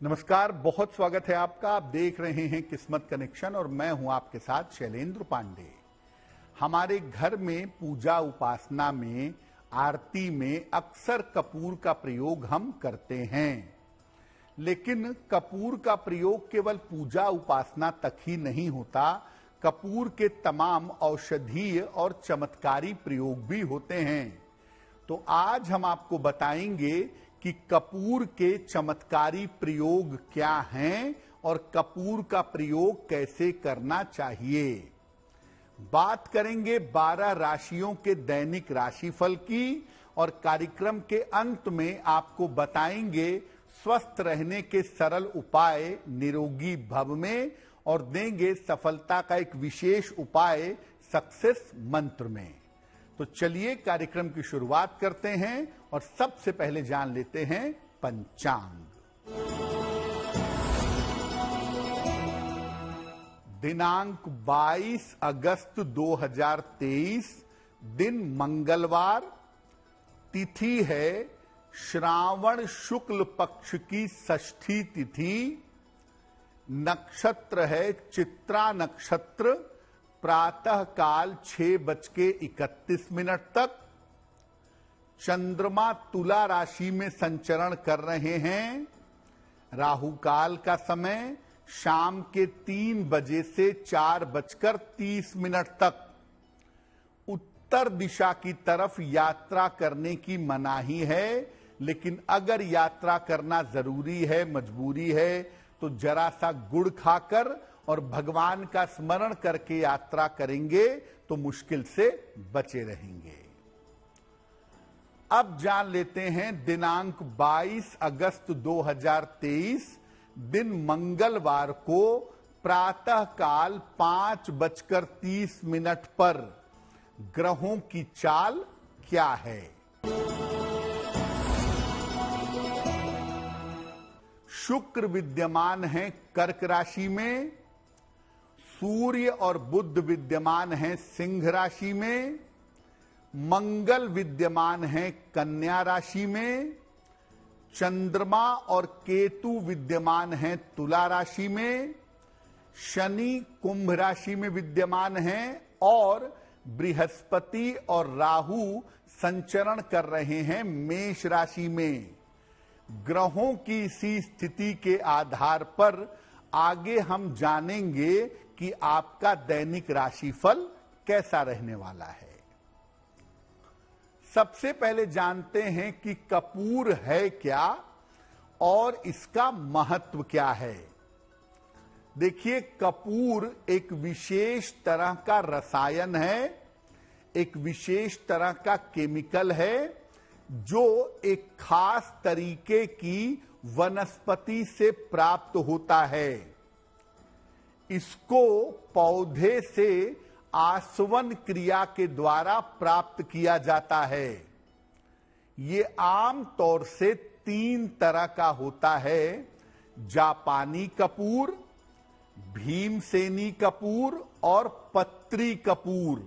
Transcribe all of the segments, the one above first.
नमस्कार, बहुत स्वागत है आपका। आप देख रहे हैं किस्मत कनेक्शन और मैं हूं आपके साथ शैलेंद्र पांडे। हमारे घर में पूजा उपासना में, आरती में अक्सर कपूर का प्रयोग हम करते हैं, लेकिन कपूर का प्रयोग केवल पूजा उपासना तक ही नहीं होता। कपूर के तमाम औषधीय और चमत्कारी प्रयोग भी होते हैं। तो आज हम आपको बताएंगे कि कपूर के चमत्कारी प्रयोग क्या हैं और कपूर का प्रयोग कैसे करना चाहिए। बात करेंगे 12 राशियों के दैनिक राशिफल की और कार्यक्रम के अंत में आपको बताएंगे स्वस्थ रहने के सरल उपाय निरोगी भव में और देंगे सफलता का एक विशेष उपाय सक्सेस मंत्र में। तो चलिए कार्यक्रम की शुरुआत करते हैं और सबसे पहले जान लेते हैं पंचांग। दिनांक 22 अगस्त 2023, दिन मंगलवार, तिथि है श्रावण शुक्ल पक्ष की षष्ठी तिथि, नक्षत्र है चित्रा नक्षत्र, प्रातः काल 6:31 तक। चंद्रमा तुला राशि में संचरण कर रहे हैं। राहु काल का समय शाम के 3 बजे से 4:30 तक। उत्तर दिशा की तरफ यात्रा करने की मनाही है, लेकिन अगर यात्रा करना जरूरी है, मजबूरी है, तो जरा सा गुड़ खाकर और भगवान का स्मरण करके यात्रा करेंगे तो मुश्किल से बचे रहेंगे। अब जान लेते हैं दिनांक 22 अगस्त 2023, दिन मंगलवार को प्रातः काल 5:30 पर ग्रहों की चाल क्या है। शुक्र विद्यमान है कर्क राशि में, सूर्य और बुध विद्यमान हैं सिंह राशि में, मंगल विद्यमान है कन्या राशि में, चंद्रमा और केतु विद्यमान हैं तुला राशि में, शनि कुंभ राशि में विद्यमान हैं और बृहस्पति और राहु संचरण कर रहे हैं मेष राशि में। ग्रहों की इसी स्थिति के आधार पर आगे हम जानेंगे कि आपका दैनिक राशिफल कैसा रहने वाला है। सबसे पहले जानते हैं कि कपूर है क्या और इसका महत्व क्या है। देखिए, कपूर एक विशेष तरह का रसायन है, एक विशेष तरह का केमिकल है जो एक खास तरीके की वनस्पति से प्राप्त होता है। इसको पौधे से आसवन क्रिया के द्वारा प्राप्त किया जाता है। ये आम तौर से 3 तरह का होता है: जापानी कपूर, भीमसेनी कपूर और पत्री कपूर।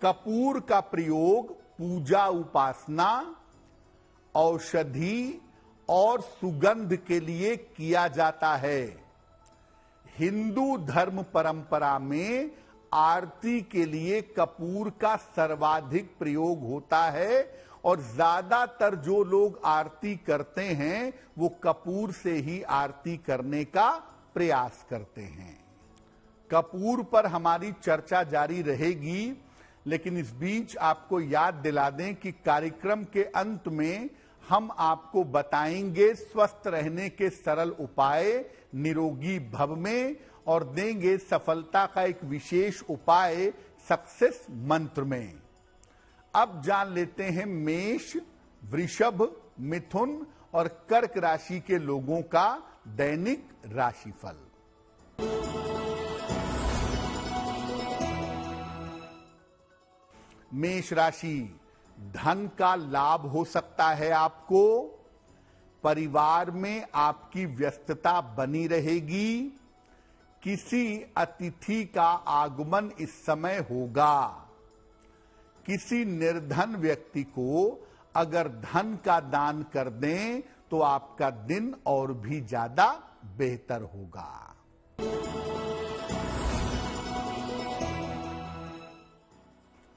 कपूर का प्रयोग पूजा उपासना, औषधि और सुगंध के लिए किया जाता है। हिंदू धर्म परंपरा में आरती के लिए कपूर का सर्वाधिक प्रयोग होता है और ज्यादातर जो लोग आरती करते हैं वो कपूर से ही आरती करने का प्रयास करते हैं। कपूर पर हमारी चर्चा जारी रहेगी, लेकिन इस बीच आपको याद दिला दें कि कार्यक्रम के अंत में हम आपको बताएंगे स्वस्थ रहने के सरल उपाय निरोगी भव में और देंगे सफलता का एक विशेष उपाय सक्सेस मंत्र में। अब जान लेते हैं मेष, वृषभ, मिथुन और कर्क राशि के लोगों का दैनिक राशिफल। मेष राशि, धन का लाभ हो सकता है आपको। परिवार में आपकी व्यस्तता बनी रहेगी। किसी अतिथि का आगमन इस समय होगा। किसी निर्धन व्यक्ति को अगर धन का दान कर दें तो आपका दिन और भी ज्यादा बेहतर होगा।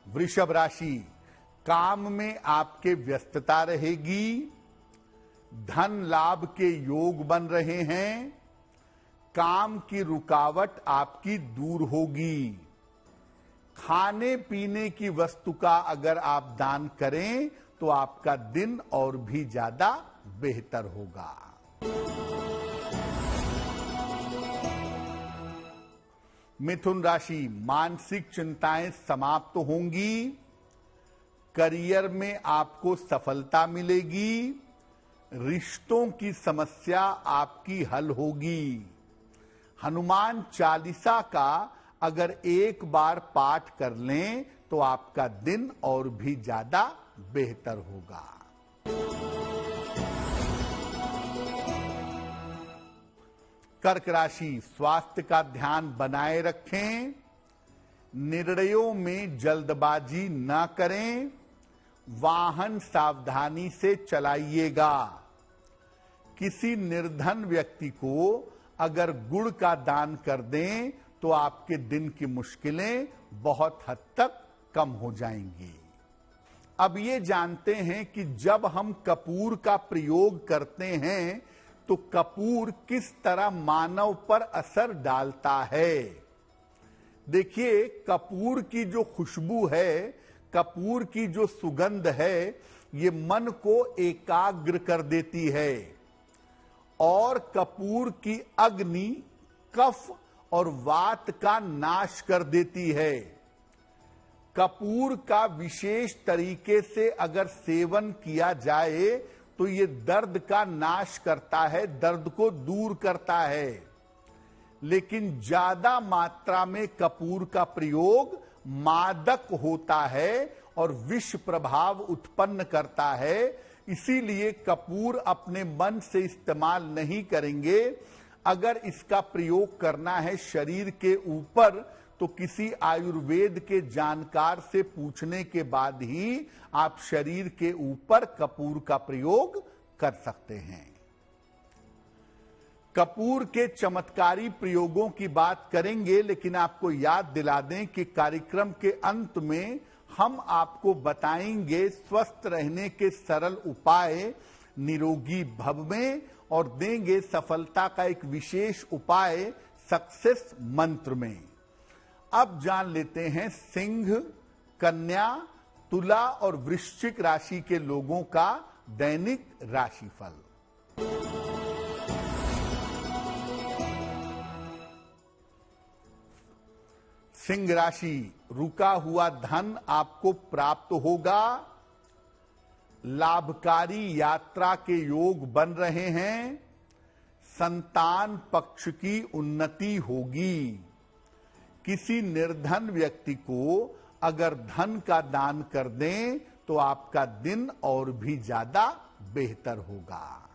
वृषभ राशि, काम में आपके व्यस्तता रहेगी, धन लाभ के योग बन रहे हैं, काम की रुकावट आपकी दूर होगी। खाने पीने की वस्तु का अगर आप दान करें तो आपका दिन और भी ज्यादा बेहतर होगा। मिथुन राशि, मानसिक चिंताएं समाप्त होंगी, करियर में आपको सफलता मिलेगी, रिश्तों की समस्या आपकी हल होगी। हनुमान चालीसा का अगर एक बार पाठ कर लें तो आपका दिन और भी ज्यादा बेहतर होगा। कर्क राशि, स्वास्थ्य का ध्यान बनाए रखें, निर्णयों में जल्दबाजी न करें, वाहन सावधानी से चलाइएगा। किसी निर्धन व्यक्ति को अगर गुड़ का दान कर दें तो आपके दिन की मुश्किलें बहुत हद तक कम हो जाएंगी। अब ये जानते हैं कि जब हम कपूर का प्रयोग करते हैं तो कपूर किस तरह मानव पर असर डालता है। देखिए, कपूर की जो खुशबू है, कपूर की जो सुगंध है, ये मन को एकाग्र कर देती है और कपूर की अग्नि कफ और वात का नाश कर देती है। कपूर का विशेष तरीके से अगर सेवन किया जाए तो ये दर्द का नाश करता है, दर्द को दूर करता है। लेकिन ज्यादा मात्रा में कपूर का प्रयोग मादक होता है और विष प्रभाव उत्पन्न करता है। इसीलिए कपूर अपने मन से इस्तेमाल नहीं करेंगे। अगर इसका प्रयोग करना है शरीर के ऊपर तो किसी आयुर्वेद के जानकार से पूछने के बाद ही आप शरीर के ऊपर कपूर का प्रयोग कर सकते हैं। कपूर के चमत्कारी प्रयोगों की बात करेंगे, लेकिन आपको याद दिला दें कि कार्यक्रम के अंत में हम आपको बताएंगे स्वस्थ रहने के सरल उपाय निरोगी भव में और देंगे सफलता का एक विशेष उपाय सक्सेस मंत्र में। अब जान लेते हैं सिंह, कन्या, तुला और वृश्चिक राशि के लोगों का दैनिक राशिफल। सिंह राशि, रुका हुआ धन आपको प्राप्त होगा, लाभकारी यात्रा के योग बन रहे हैं, संतान पक्ष की उन्नति होगी। किसी निर्धन व्यक्ति को अगर धन का दान कर दें तो आपका दिन और भी ज्यादा बेहतर होगा।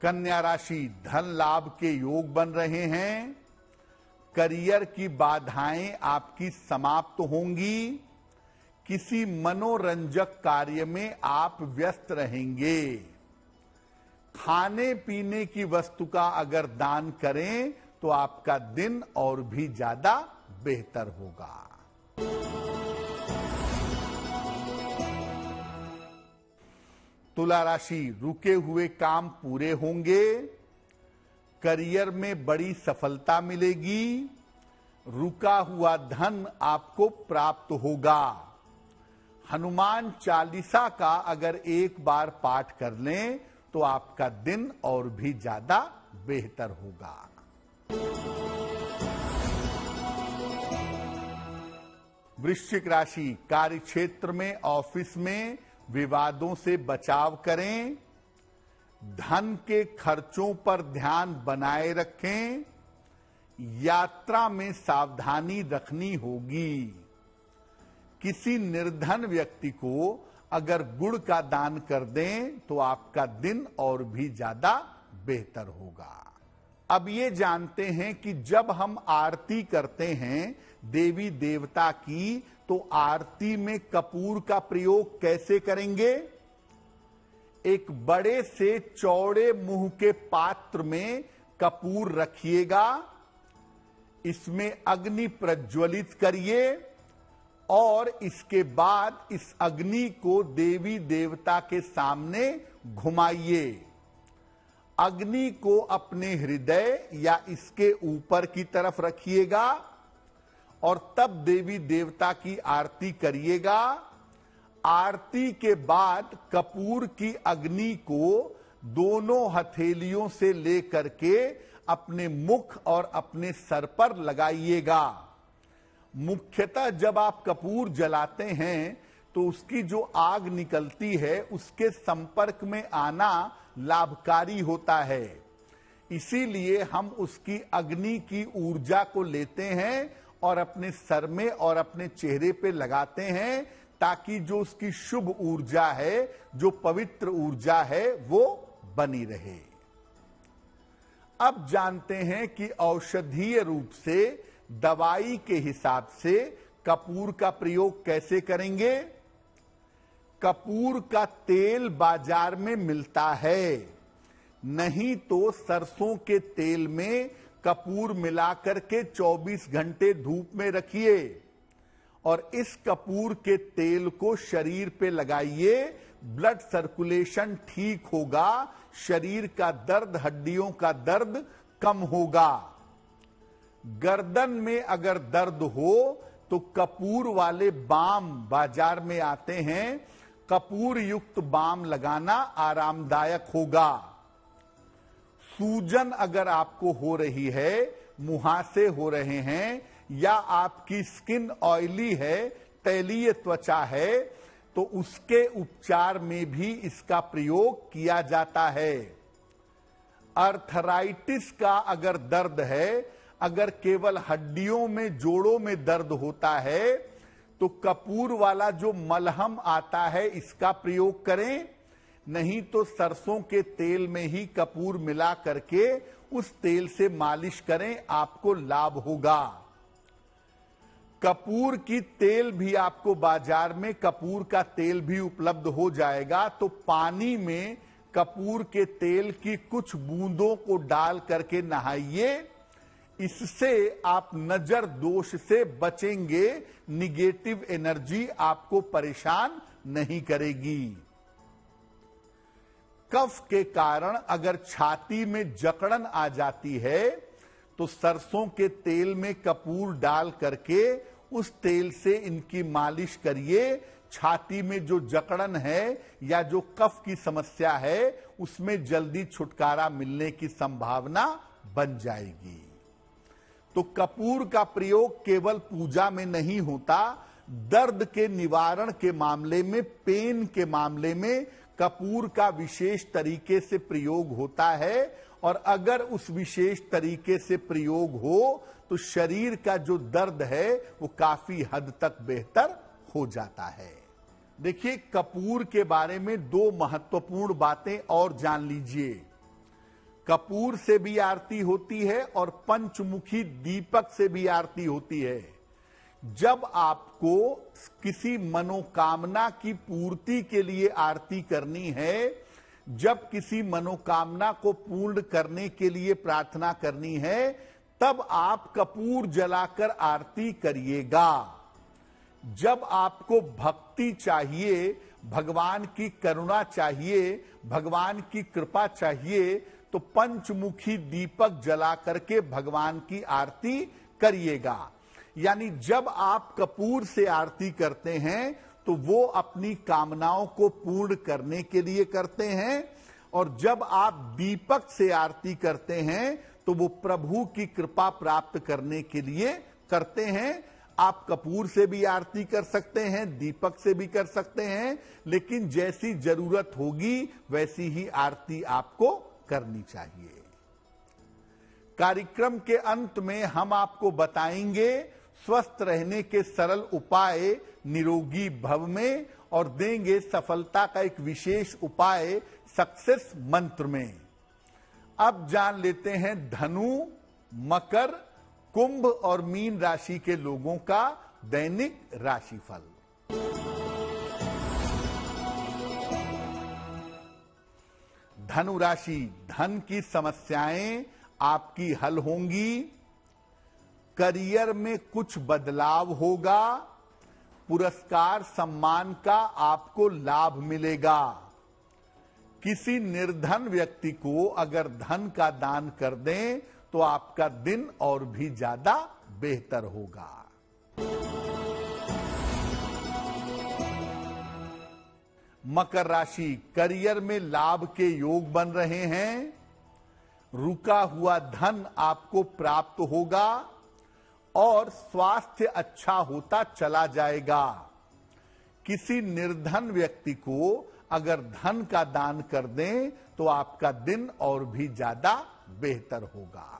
कन्या राशि, धन लाभ के योग बन रहे हैं, करियर की बाधाएं आपकी समाप्त होंगी, किसी मनोरंजक कार्य में आप व्यस्त रहेंगे। खाने पीने की वस्तु का अगर दान करें तो आपका दिन और भी ज्यादा बेहतर होगा। तुला राशि, रुके हुए काम पूरे होंगे, करियर में बड़ी सफलता मिलेगी, रुका हुआ धन आपको प्राप्त होगा। हनुमान चालीसा का अगर एक बार पाठ कर लें तो आपका दिन और भी ज्यादा बेहतर होगा। वृश्चिक राशि, कार्य क्षेत्र में, ऑफिस में विवादों से बचाव करें, धन के खर्चों पर ध्यान बनाए रखें, यात्रा में सावधानी रखनी होगी। किसी निर्धन व्यक्ति को अगर गुड़ का दान कर दें तो आपका दिन और भी ज्यादा बेहतर होगा। अब ये जानते हैं कि जब हम आरती करते हैं देवी देवता की, तो आरती में कपूर का प्रयोग कैसे करेंगे? एक बड़े से चौड़े मुंह के पात्र में कपूर रखिएगा, इसमें अग्नि प्रज्वलित करिए और इसके बाद इस अग्नि को देवी देवता के सामने घुमाइए। अग्नि को अपने हृदय या इसके ऊपर की तरफ रखिएगा और तब देवी देवता की आरती करिएगा। आरती के बाद कपूर की अग्नि को दोनों हथेलियों से लेकर के अपने मुख और अपने सर पर लगाइएगा। मुख्यतः जब आप कपूर जलाते हैं तो उसकी जो आग निकलती है उसके संपर्क में आना लाभकारी होता है, इसीलिए हम उसकी अग्नि की ऊर्जा को लेते हैं और अपने सर में और अपने चेहरे पे लगाते हैं, ताकि जो उसकी शुभ ऊर्जा है, जो पवित्र ऊर्जा है, वो बनी रहे। अब जानते हैं कि औषधीय रूप से, दवाई के हिसाब से कपूर का प्रयोग कैसे करेंगे। कपूर का तेल बाजार में मिलता है, नहीं तो सरसों के तेल में कपूर मिलाकर के 24 घंटे धूप में रखिए और इस कपूर के तेल को शरीर पे लगाइए। ब्लड सर्कुलेशन ठीक होगा, शरीर का दर्द, हड्डियों का दर्द कम होगा। गर्दन में अगर दर्द हो तो कपूर वाले बाम बाजार में आते हैं, कपूर युक्त बाम लगाना आरामदायक होगा। सूजन अगर आपको हो रही है, मुहासे हो रहे हैं या आपकी स्किन ऑयली है, तैलीय त्वचा है, तो उसके उपचार में भी इसका प्रयोग किया जाता है। अर्थराइटिस का अगर दर्द है, अगर केवल हड्डियों में, जोड़ों में दर्द होता है, तो कपूर वाला जो मलहम आता है इसका प्रयोग करें, नहीं तो सरसों के तेल में ही कपूर मिला करके उस तेल से मालिश करें, आपको लाभ होगा। कपूर की तेल भी आपको बाजार में कपूर का तेल भी उपलब्ध हो जाएगा, तो पानी में कपूर के तेल की कुछ बूंदों को डाल करके नहाइए, इससे आप नजर दोष से बचेंगे, निगेटिव एनर्जी आपको परेशान नहीं करेगी। कफ के कारण अगर छाती में जकड़न आ जाती है तो सरसों के तेल में कपूर डाल करके उस तेल से इनकी मालिश करिए। छाती में जो जकड़न है या जो कफ की समस्या है उसमें जल्दी छुटकारा मिलने की संभावना बन जाएगी। तो कपूर का प्रयोग केवल पूजा में नहीं होता, दर्द के निवारण के मामले में, पेन के मामले में कपूर का विशेष तरीके से प्रयोग होता है और अगर उस विशेष तरीके से प्रयोग हो तो शरीर का जो दर्द है वो काफी हद तक बेहतर हो जाता है। देखिए, कपूर के बारे में दो महत्वपूर्ण बातें और जान लीजिए। कपूर से भी आरती होती है और पंचमुखी दीपक से भी आरती होती है। जब आपको किसी मनोकामना की पूर्ति के लिए आरती करनी है, जब किसी मनोकामना को पूर्ण करने के लिए प्रार्थना करनी है, तब आप कपूर जलाकर आरती करिएगा। जब आपको भक्ति चाहिए, भगवान की करुणा चाहिए, भगवान की कृपा चाहिए, तो पंचमुखी दीपक जला करके भगवान की आरती करिएगा। यानी जब आप कपूर से आरती करते हैं तो वो अपनी कामनाओं को पूर्ण करने के लिए करते हैं, और जब आप दीपक से आरती करते हैं तो वो प्रभु की कृपा प्राप्त करने के लिए करते हैं। आप कपूर से भी आरती कर सकते हैं, दीपक से भी कर सकते हैं, लेकिन जैसी जरूरत होगी वैसी ही आरती आपको करनी चाहिए। कार्यक्रम के अंत में हम आपको बताएंगे स्वस्थ रहने के सरल उपाय निरोगी भव में, और देंगे सफलता का एक विशेष उपाय सक्सेस मंत्र में। अब जान लेते हैं धनु, मकर, कुंभ और मीन राशि के लोगों का दैनिक राशिफल। धनु राशि, धन की समस्याएं आपकी हल होंगी। करियर में कुछ बदलाव होगा। पुरस्कार सम्मान का आपको लाभ मिलेगा। किसी निर्धन व्यक्ति को अगर धन का दान कर दें तो आपका दिन और भी ज्यादा बेहतर होगा। मकर राशि, करियर में लाभ के योग बन रहे हैं। रुका हुआ धन आपको प्राप्त होगा और स्वास्थ्य अच्छा होता चला जाएगा। किसी निर्धन व्यक्ति को अगर धन का दान कर दें तो आपका दिन और भी ज्यादा बेहतर होगा।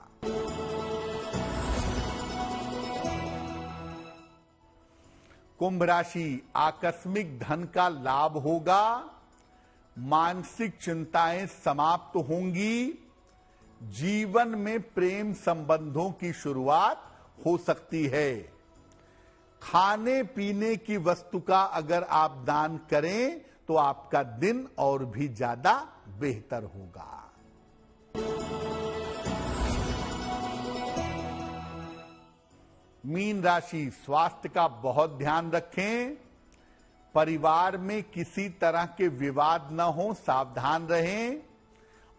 कुंभ राशि, आकस्मिक धन का लाभ होगा। मानसिक चिंताएं समाप्त होंगी। जीवन में प्रेम संबंधों की शुरुआत हो सकती है। खाने पीने की वस्तु का अगर आप दान करें तो आपका दिन और भी ज्यादा बेहतर होगा। मीन राशि, स्वास्थ्य का बहुत ध्यान रखें। परिवार में किसी तरह के विवाद न हो, सावधान रहें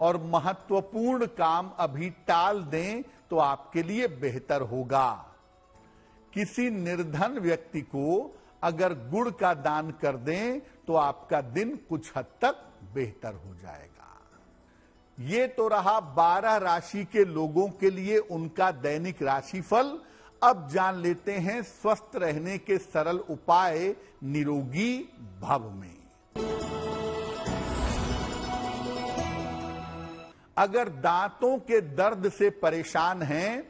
और महत्वपूर्ण काम अभी टाल दें तो आपके लिए बेहतर होगा। किसी निर्धन व्यक्ति को अगर गुड़ का दान कर दें तो आपका दिन कुछ हद तक बेहतर हो जाएगा। ये तो रहा 12 राशि के लोगों के लिए उनका दैनिक राशिफल। अब जान लेते हैं स्वस्थ रहने के सरल उपाय निरोगी भव में। अगर दांतों के दर्द से परेशान हैं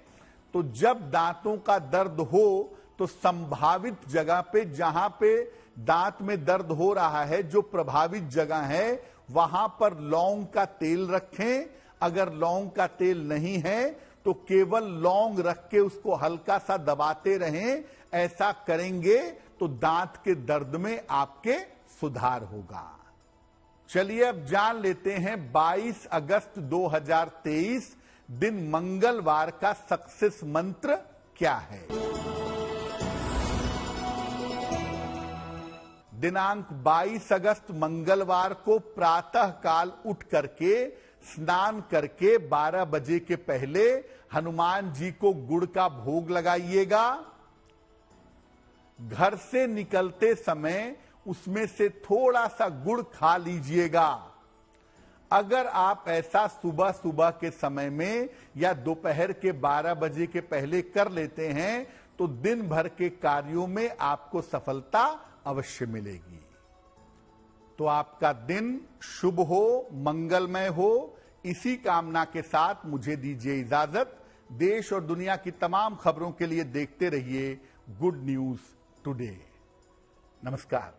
तो जब दांतों का दर्द हो तो संभावित जगह पे, जहां पे दांत में दर्द हो रहा है, जो प्रभावित जगह है, वहां पर लौंग का तेल रखें। अगर लौंग का तेल नहीं है तो केवल लौंग रख के उसको हल्का सा दबाते रहें। ऐसा करेंगे तो दांत के दर्द में आपके सुधार होगा। चलिए अब जान लेते हैं 22 अगस्त 2023 दिन मंगलवार का सक्सेस मंत्र क्या है। दिनांक 22 अगस्त मंगलवार को प्रातः काल उठ करके स्नान करके 12 बजे के पहले हनुमान जी को गुड़ का भोग लगाइएगा। घर से निकलते समय उसमें से थोड़ा सा गुड़ खा लीजिएगा। अगर आप ऐसा सुबह सुबह के समय में या दोपहर के 12 बजे के पहले कर लेते हैं तो दिन भर के कार्यों में आपको सफलता अवश्य मिलेगी। तो आपका दिन शुभ हो, मंगलमय हो। इसी कामना के साथ मुझे दीजिए इजाजत। देश और दुनिया की तमाम खबरों के लिए देखते रहिए गुड न्यूज टुडे। नमस्कार।